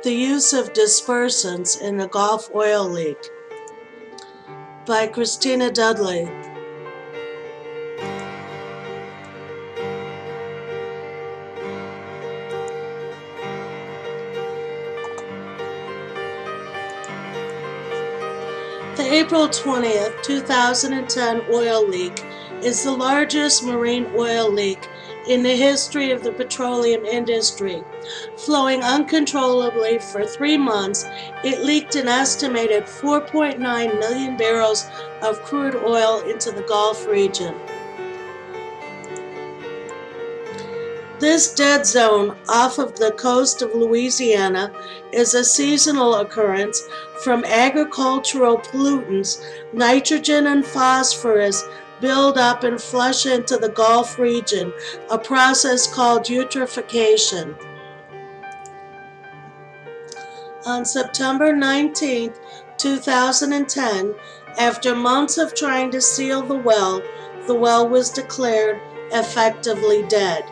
The use of dispersants in a Gulf oil leak by Christina Dudley. The April 20th, 2010 oil leak is the largest marine oil leak in the history of the petroleum industry. Flowing uncontrollably for 3 months, it leaked an estimated 4.9 million barrels of crude oil into the Gulf region. This dead zone off of the coast of Louisiana is a seasonal occurrence from agricultural pollutants. Nitrogen and phosphorus build up and flush into the Gulf region, a process called eutrophication. On September 19, 2010, after months of trying to seal the well was declared effectively dead.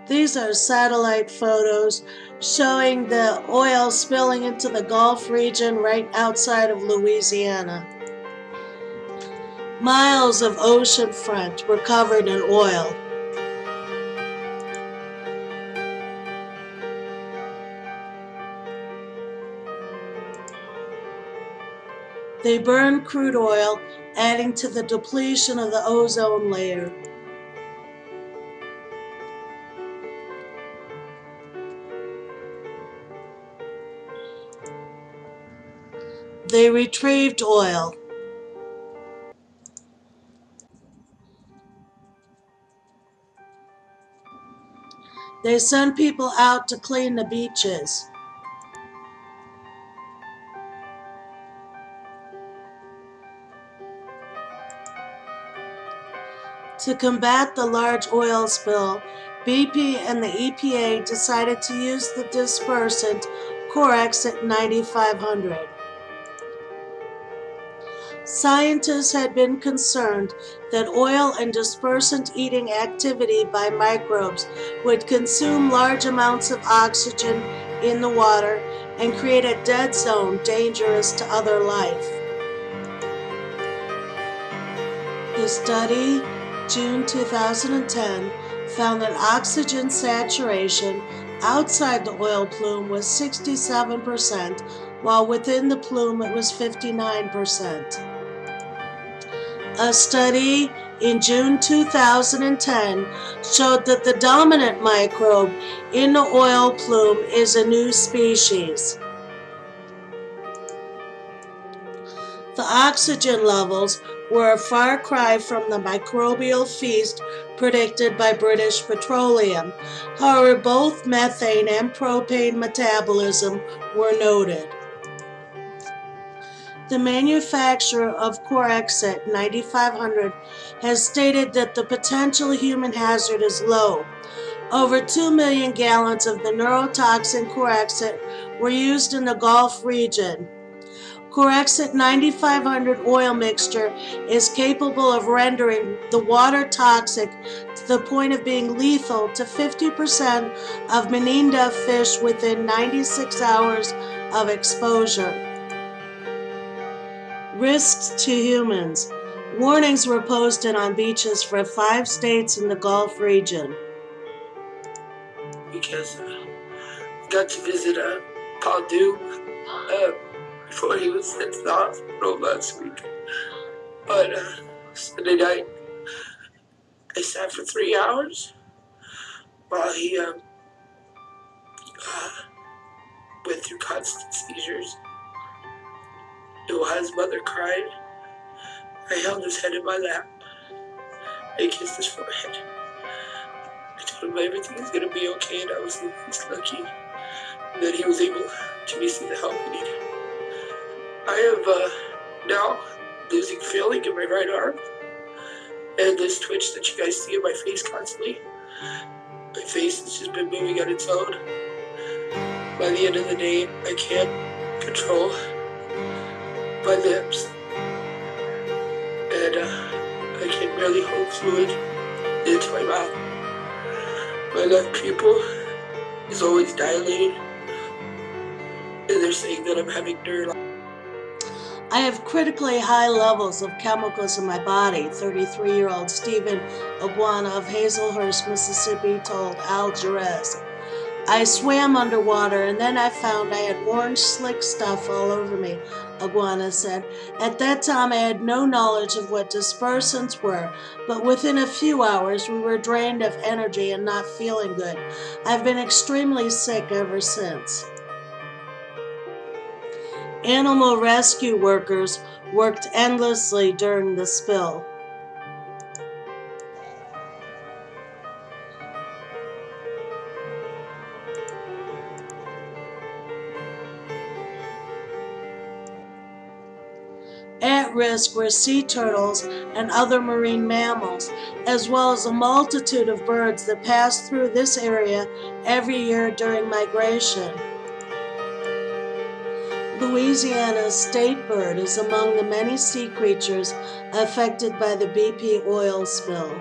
These are satellite photos showing the oil spilling into the Gulf region right outside of Louisiana. Miles of ocean front were covered in oil. They burned crude oil, adding to the depletion of the ozone layer. They retrieved oil. They sent people out to clean the beaches. To combat the large oil spill, BP and the EPA decided to use the dispersant Corexit 9500. Scientists had been concerned that oil and dispersant-eating activity by microbes would consume large amounts of oxygen in the water and create a dead zone dangerous to other life. The study, June 2010, found that oxygen saturation outside the oil plume was 67%, while within the plume it was 59%. A study in June 2010 showed that the dominant microbe in the oil plume is a new species. The oxygen levels were a far cry from the microbial feast predicted by British Petroleum. However, both methane and propane metabolism were noted. The manufacturer of Corexit 9500 has stated that the potential human hazard is low. Over 2 million gallons of the neurotoxin Corexit were used in the Gulf region. Corexit 9500 oil mixture is capable of rendering the water toxic to the point of being lethal to 50% of Meninda fish within 96 hours of exposure. Risks to humans. Warnings were posted on beaches for 5 states in the Gulf region. Because I got to visit Paul Dew before he was sent to the hospital last week. But Sunday night, I sat for 3 hours while he went through constant seizures. While his mother cried, I held his head in my lap. I kissed his forehead. I told him everything is going to be okay, and I was lucky that he was able to receive the help he needed. I am now losing feeling in my right arm, and this twitch that you guys see in my face constantly. My face has just been moving on its own. By the end of the day, I can't control my lips, and I can barely hold fluid into my mouth. My left pupil is always dilated, and they're saying that I'm having neurological. I have critically high levels of chemicals in my body, 33-year-old Stephen Iguana of Hazelhurst, Mississippi told Al Jazeera. I swam underwater and then I found I had orange slick stuff all over me, Iguana said. At that time I had no knowledge of what dispersants were, but within a few hours we were drained of energy and not feeling good. I've been extremely sick ever since. Animal rescue workers worked endlessly during the spill. At risk were sea turtles and other marine mammals, as well as a multitude of birds that pass through this area every year during migration. Louisiana's state bird is among the many sea creatures affected by the BP oil spill.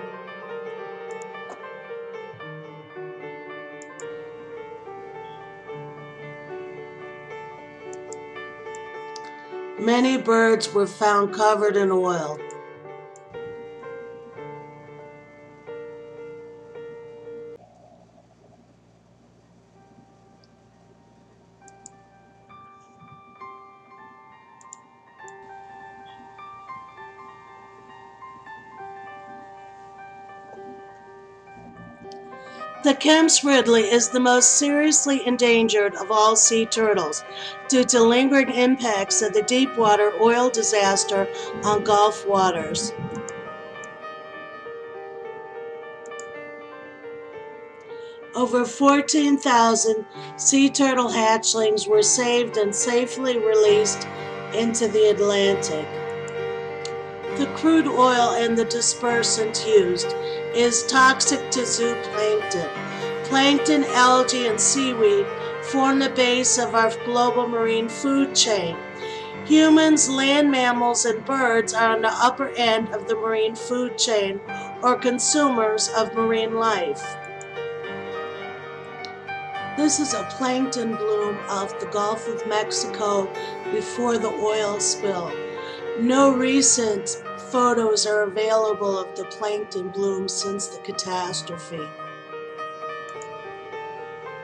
Many birds were found covered in oil. The Kemp's Ridley is the most seriously endangered of all sea turtles due to lingering impacts of the deepwater oil disaster on Gulf waters. Over 14,000 sea turtle hatchlings were saved and safely released into the Atlantic. The crude oil and the dispersant used is toxic to zooplankton. Plankton, algae, and seaweed form the base of our global marine food chain. Humans, land mammals, and birds are on the upper end of the marine food chain, or consumers of marine life. This is a plankton bloom off the Gulf of Mexico before the oil spill. No recent photos are available of the plankton bloom since the catastrophe.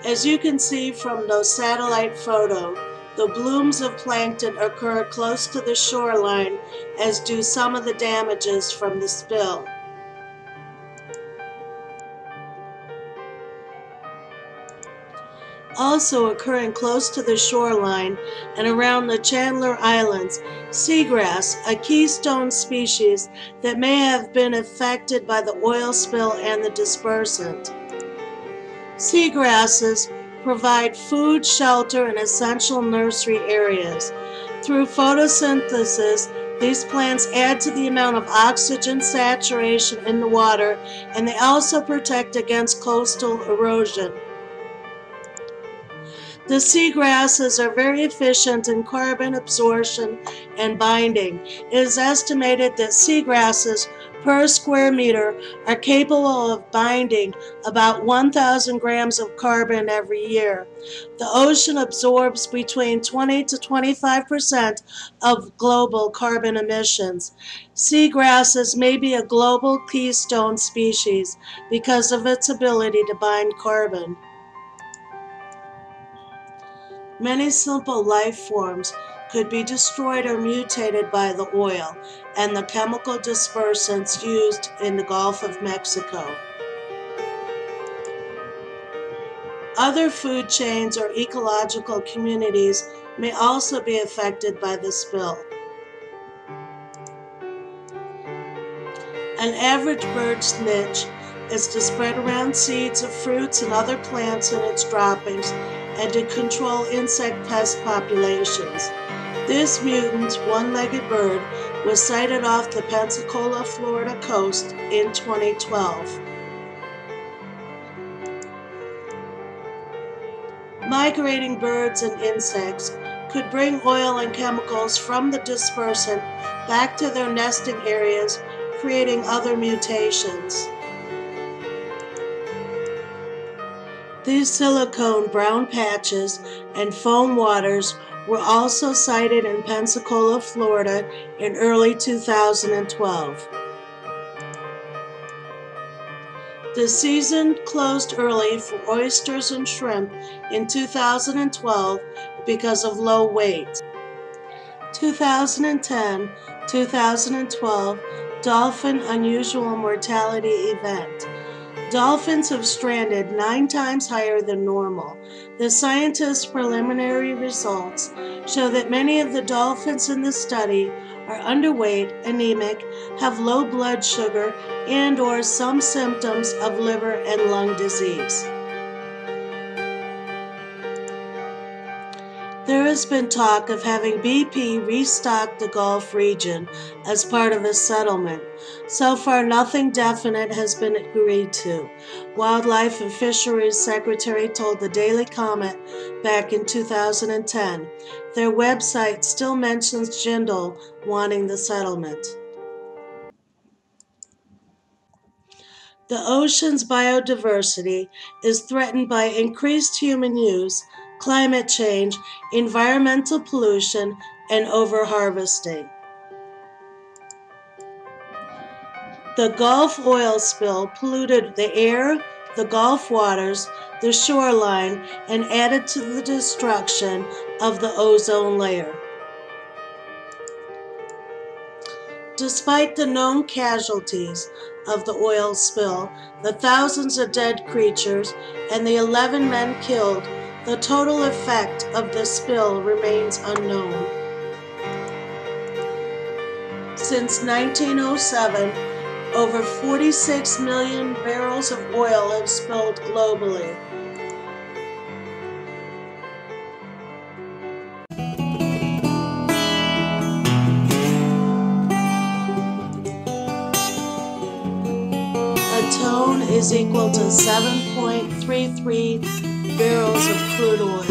As you can see from the satellite photo, the blooms of plankton occur close to the shoreline, as do some of the damages from the spill. Also occurring close to the shoreline and around the Chandler Islands, seagrass, a keystone species that may have been affected by the oil spill and the dispersant. Seagrasses provide food, shelter, and essential nursery areas. Through photosynthesis, these plants add to the amount of oxygen saturation in the water, and they also protect against coastal erosion. The seagrasses are very efficient in carbon absorption and binding. It is estimated that seagrasses per square meter are capable of binding about 1,000 grams of carbon every year. The ocean absorbs between 20 to 25% of global carbon emissions. Seagrasses may be a global keystone species because of its ability to bind carbon. Many simple life forms could be destroyed or mutated by the oil and the chemical dispersants used in the Gulf of Mexico. Other food chains or ecological communities may also be affected by the spill. An average bird's niche is to spread around seeds of fruits and other plants in its droppings and to control insect pest populations. This mutant, one-legged bird was sighted off the Pensacola, Florida coast in 2012. Migrating birds and insects could bring oil and chemicals from the dispersant back to their nesting areas, creating other mutations. These silicone brown patches and foam waters were also sighted in Pensacola, Florida in early 2012. The season closed early for oysters and shrimp in 2012 because of low weight. 2010-2012 Dolphin Unusual Mortality Event. Dolphins have stranded 9 times higher than normal. The scientists' preliminary results show that many of the dolphins in the study are underweight, anemic, have low blood sugar, and/or some symptoms of liver and lung disease. There has been talk of having BP restock the Gulf region as part of a settlement. So far, nothing definite has been agreed to. Wildlife and Fisheries Secretary told the Daily Comet back in 2010. Their website still mentions Jindal wanting the settlement. The ocean's biodiversity is threatened by increased human use, climate change, environmental pollution, and overharvesting. The Gulf oil spill polluted the air, the Gulf waters, the shoreline, and added to the destruction of the ozone layer. Despite the known casualties of the oil spill, the thousands of dead creatures, and the 11 men killed, the total effect of the spill remains unknown. Since 1907, over 46 million barrels of oil have spilled globally. A ton is equal to 7.33 barrels of crude oil.